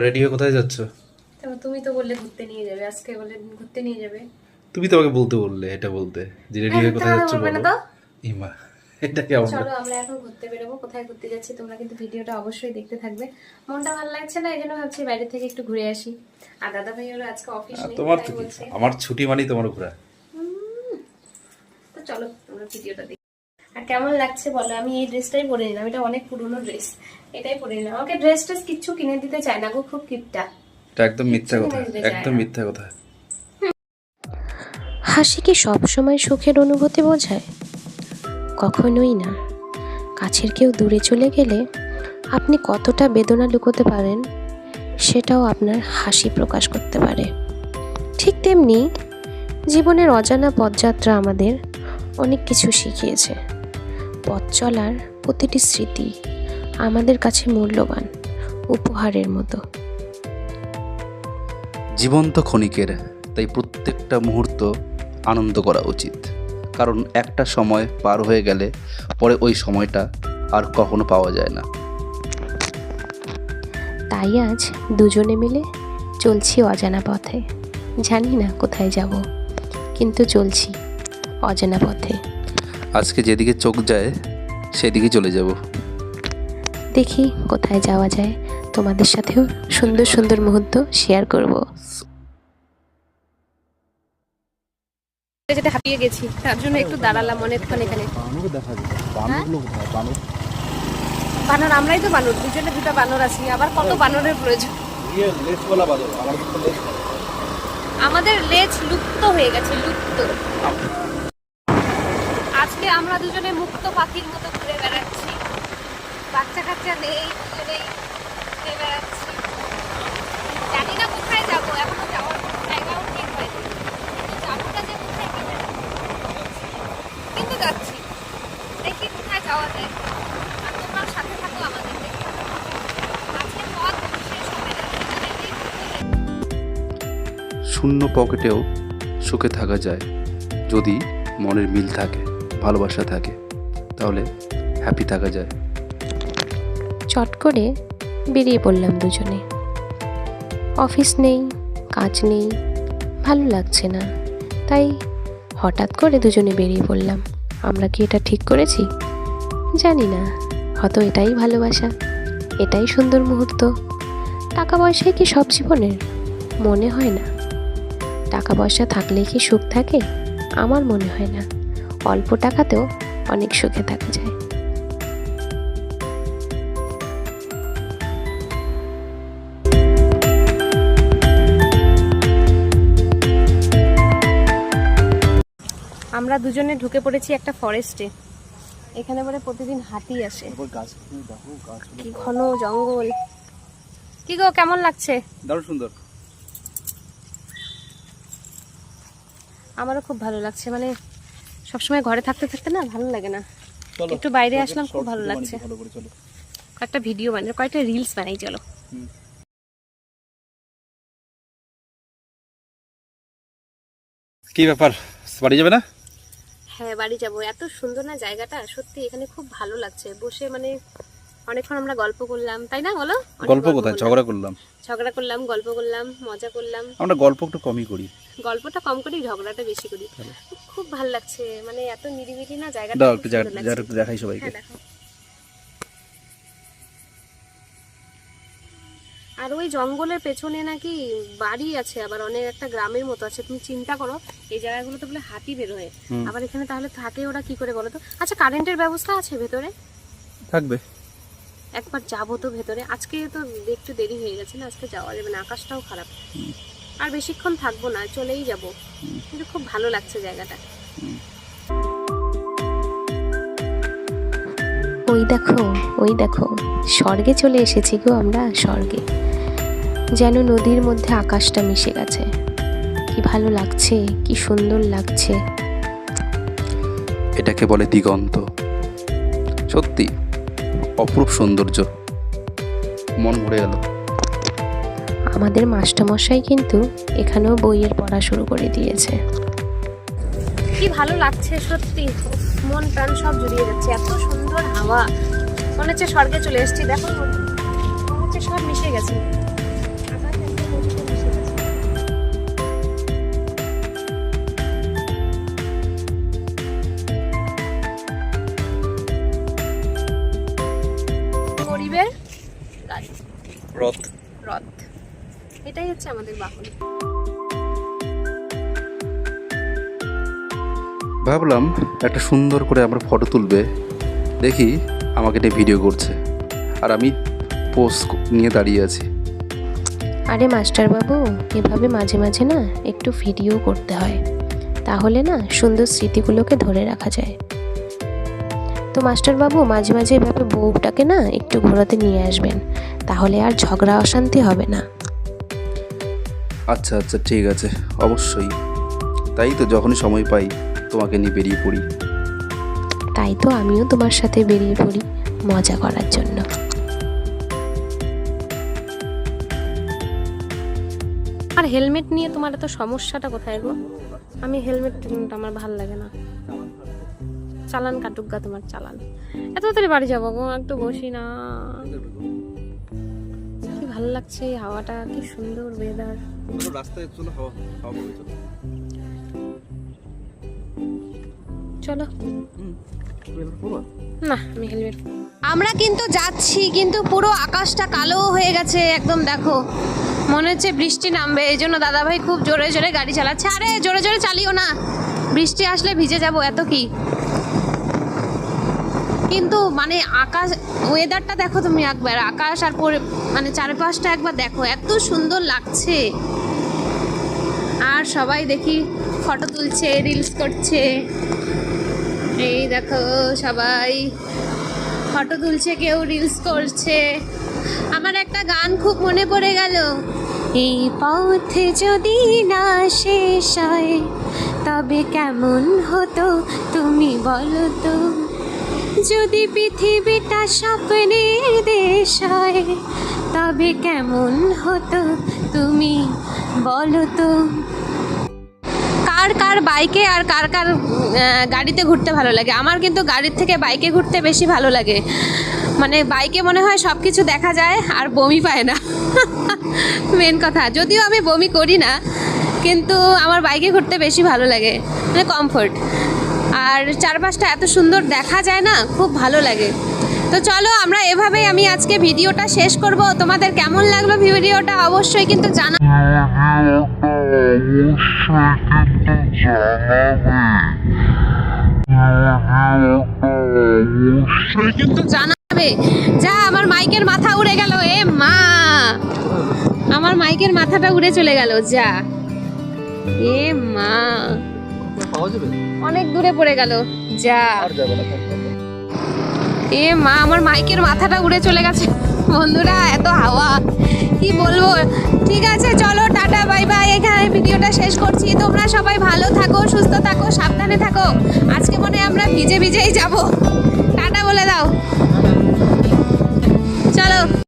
Ready হয়ে কোথায় যাচ্ছ? তুমি তো বললে ঘুরতে নিয়ে যাবে, আজকে বলে ঘুরতে নিয়ে যাবে। তুমি তো আমাকে বলতে বললে, এটা বলতে যে রেডি হয়ে কোথায় যাচ্ছ বলবে না বলো। তো। ইমা, এটা কেমন? চলো আমরা এখন ঘুরতে বেরোবো। কোথায় ঘুরতে যাচ্ছি তোমরা কিন্তু ভিডিওটা অবশ্যই দেখতে থাকবে। মনটা ভালো লাগছে না, এই জন্য ভাবছি বাইরে থেকে একটু ঘুরে আসি। আর দাদা ভাই হলো আজকে অফিস নেই, তোমার তাই তো কি, বলছে। আমার ছুটি মানেই তোমার ঘোরা। তো চলো তোমরা ভিডিওটা দেখি। আর কেমন লাগছে বলো। আমি এই ড্রেসটাই পরে নিলাম, এটা অনেক পুরনো ড্রেস, এটাই পরে নিলাম। আমাকে ড্রেস ট্রেস কিচ্ছু কিনে দিতে চায় না গো, খুব কিপটা। এটা একদম মিথ্যা কথা, একদম মিথ্যা কথা। হাসি কি সবসময় সুখের অনুভূতি বোঝায়? কখনোই না। কাছের কেউ দূরে চলে গেলে আপনি কতটা বেদনা লুকোতে পারেন সেটাও আপনার হাসি প্রকাশ করতে পারে। ঠিক তেমনি জীবনের অজানা পথযাত্রা আমাদের অনেক কিছু শিখিয়েছে। পথ চলার প্রতিটি স্মৃতি আমাদের কাছে মূল্যবান উপহারের মতো। জীবন তো ক্ষণিকের, তাই প্রত্যেকটা মুহূর্ত আনন্দ করা উচিত। কারণ একটা সময় পার হয়ে গেলে পরে ওই সময়টা আর কখনো পাওয়া যায় না। তাই আজ দুজনে মিলে চলছি অজানা পথে। জানি না কোথায় যাব, কিন্তু চলছি অজানা পথে। আজকে যেদিকে চোখ যায় সেদিকে চলে যাব। দেখি কোথায় যাওয়া যায়, তোমাদের সাথেও সুন্দর সুন্দর মুহূর্ত শেয়ার করব। যেতে হাঁপিয়ে গেছি, তার জন্য একটু দাঁড়ালাম অনেকক্ষণ এখানে। বানর, আমরাই তো বানর, দুজনে দুটো বানর আছি, আবার কত বানরের প্রয়োজন। আমাদের লেজ লুপ্ত হয়ে গেছে, লুপ্ত। আজকে আমরা দুজনে মুক্ত পাখির মতো ঘুরে বেড়াচ্ছি, বাচ্চা কাচ্চা নেই, দুজনেই ঘুরে বেড়াচ্ছি। জানি না কোথায় যাবো, এখনো যাওয়ার কোনো জায়গাও ঠিক হয়নি, কিন্তু যাবোটা যে কোথায় কি জানি না। কিন্তু যাচ্ছি, দেখি কোথায় যাওয়া যায়। আর তোমরাও সাথে থাকো আমাদের, দেখি আজকে পথ শেষ হবে না, দুজনেই শূন্য পকেটেও সুখে থাকা যায় যদি মনের মিল থাকে, ভালোবাসা থাকে, তাহলে হ্যাপি থাকা যায়। চট করে বেরিয়ে পড়লাম দুজনে। অফিস নেই, কাজ নেই, ভালো লাগছে না, তাই হঠাৎ করে দুজনে বেরিয়ে পড়লাম। আমরা কি এটা ঠিক করেছি? জানি না, হয়তো এটাই ভালোবাসা, এটাই সুন্দর মুহূর্ত। টাকা পয়সায় কি সব জীবনের? মনে হয় না। টাকা পয়সা থাকলেই কি সুখ থাকে? আমার মনে হয় না। অল্প টাকাতেও অনেক সুখে থাকা যায়। আমরা দুজনে ঢুকে পড়েছি একটা ফরেস্টে। এখানে বলে প্রতিদিন হাতি আসে, কি ঘন জঙ্গল। কি গো, কেমন লাগছে? দারুণ সুন্দর। আমারও খুব ভালো লাগছে, মানে সবসময় ঘরে থাকতে থাকতে না ভালো লাগে না, একটু বাইরে আসলাম, খুব ভালো লাগছে। কয়েকটা ভিডিও বানাই, কয়েকটা রিলস বানাই, চলো। কি ব্যাপার, বাড়ি যাবে না? হ্যাঁ বাড়ি যাবো। এত সুন্দর না জায়গাটা, সত্যি এখানে খুব ভালো লাগছে বসে, মানে অনেকক্ষণ আমরা গল্প করলাম, তাই না বলো? অনেক গল্প কোথায়, ঝগড়া করলাম। ঝগড়া করলাম, গল্প করলাম, মজা করলাম। আমরা গল্প একটু কমই করি। গল্পটা কম করি, ঝগড়াটা বেশি করি। খুব ভালো লাগছে, মানে এত নিরিবিলি না জায়গাটা, দাও খুব একটু সুন্দর লাগছে। একটু দেখাই সবাইকে। হ্যাঁ দেখো। আর ওই জঙ্গলের পেছনে নাকি বাড়ি আছে, আবার অনেক একটা গ্রামের মতো আছে। তুমি চিন্তা করো, এই জায়গাগুলোতে বলে হাতি বেরোয়, আবার এখানে তাহলে থাকে ওরা কি করে বলো তো? আচ্ছা, কারেন্টের ব্যবস্থা আছে ভেতরে? থাকবে। একবার যাবো তো ভেতরে। আজকে তো একটু দেরি হয়ে গেছে না, আজকে যাওয়া যাবে না, আকাশটাও খারাপ। আর বেশিক্ষণ থাকবো না, চলেই যাব। কিন্তু খুব ভালো লাগছে জায়গাটা। ওই দেখো, ওই দেখো, স্বর্গে চলে এসেছি গো আমরা, স্বর্গে। যেন নদীর মধ্যে আকাশটা মিশে গেছে। কি ভালো লাগছে, কি সুন্দর লাগছে। এটাকে বলে দিগন্ত। সত্যি অপরূপ সৌন্দর্য, মন ভরে গেল। আমাদের মাস্টারমশাই কিন্তু এখানেও বইয়ের পড়া শুরু করে দিয়েছে। কি ভালো লাগছে সত্যি, মন প্রাণ সব জুড়িয়ে যাচ্ছে। এত সুন্দর হাওয়া, মনে হচ্ছে স্বর্গে চলে এসেছি। দেখো মনে হচ্ছে সব মিশে গেছে। রথ। রথ, এটাই হচ্ছে আমাদের বাহন। ভাবলাম একটা সুন্দর করে আমরা ফটো তুলবে, দেখি আমাকে নিয়ে ভিডিও করছে আর আমি পোজ নিয়ে দাঁড়িয়ে আছি। আরে মাস্টারবাবু, এভাবে মাঝে মাঝে না একটু ভিডিও করতে হয়, তাহলে না সুন্দর স্মৃতিগুলোকে ধরে রাখা যায়। তো মাস্টারবাবু মাঝে মাঝে এভাবে বউটাকে না একটু ঘোরাতে নিয়ে আসবেন, তাহলে আর ঝগড়া অশান্তি হবে না। আচ্ছা আচ্ছা, ঠিক আছে, অবশ্যই। তাই তো যখনই সময় পাই তোমাকে নিয়ে বেরিয়ে পড়ি। তাই তো আমিও তোমার সাথে বেরিয়ে পড়ি মজা করার জন্য। আর হেলমেট নিয়ে তোমার এত সমস্যাটা কোথায় গো? আমি হেলমেট আমার ভাল লাগে না। চালান কাটুক গা তোমার চালান। এত তাড়াতাড়ি বাড়ি যাবো গো, একটু বসি না। কি ভালো লাগছে হাওয়াটা, কি সুন্দর ওয়েদার। রাস্তায় চলো, হাওয়া হাওয়া বয়ে চলো। চলো না, আমি হেলমেট। আমরা কিন্তু যাচ্ছি, কিন্তু পুরো আকাশটা কালো হয়ে গেছে একদম। দেখো মনে হচ্ছে বৃষ্টি নামবে, এই জন্য দাদাভাই খুব জোরে জোরে গাড়ি চালাচ্ছে। আরে জোরে জোরে চালিও না, বৃষ্টি আসলে ভিজে যাব, এত কি। কিন্তু মানে আকাশ, ওয়েদারটা দেখো তুমি একবার, আকাশ আর মানে চারপাশটা একবার দেখো, এত সুন্দর লাগছে। আর সবাই দেখি ফটো তুলছে, রিলস করছে। এই দেখো সবাই ফটো তুলছে, কেউ রিলস করছে। আমার একটা গান খুব মনে পড়ে গেল। এই পথে যদি না শেষ হয় তবে কেমন হতো তুমি বলো তো, যদি পৃথিবীটা স্বপ্নের দেশ হয় তবে কেমন হতো তুমি বলো তো। কার কার বাইকে আর কার কার গাড়িতে ঘুরতে ভালো লাগে? আমার কিন্তু গাড়ির থেকে বাইকে ঘুরতে বেশি ভালো লাগে। মানে বাইকে মনে হয় সব কিছু দেখা যায় আর বমি পায় না। মেন কথা, যদিও আমি বমি করি না, কিন্তু আমার বাইকে ঘুরতে বেশি ভালো লাগে, মানে কমফোর্ট। আর চারপাশটা এত সুন্দর দেখা যায় না, খুব ভালো লাগে। তো চলো আমরা এভাবেই আমি আজকে ভিডিওটা শেষ করব। তোমাদের কেমন লাগলো ভিডিওটা অবশ্যই কিন্তু জানাবে। যা, আমার মাইকের মাথা উড়ে গেল। এ মা, আমার মাইকের মাথাটা উড়ে চলে গেল। যা, এ মা, অনেক দূরে পড়ে গেল। যা, এ মা, আমার মাইকের মাথাটা উড়ে চলে গেছে। বন্ধুরা এত হাওয়া, কি বলবো। ঠিক আছে চলো, টাটা বাই বাই, এখানে ভিডিওটা শেষ করছি। তোমরা সবাই ভালো থাকো, সুস্থ থাকো, সাবধানে থাকো। আজকে মনে হয় আমরা ভিজে ভিজেই যাব। টাটা বলে দাও। চলো।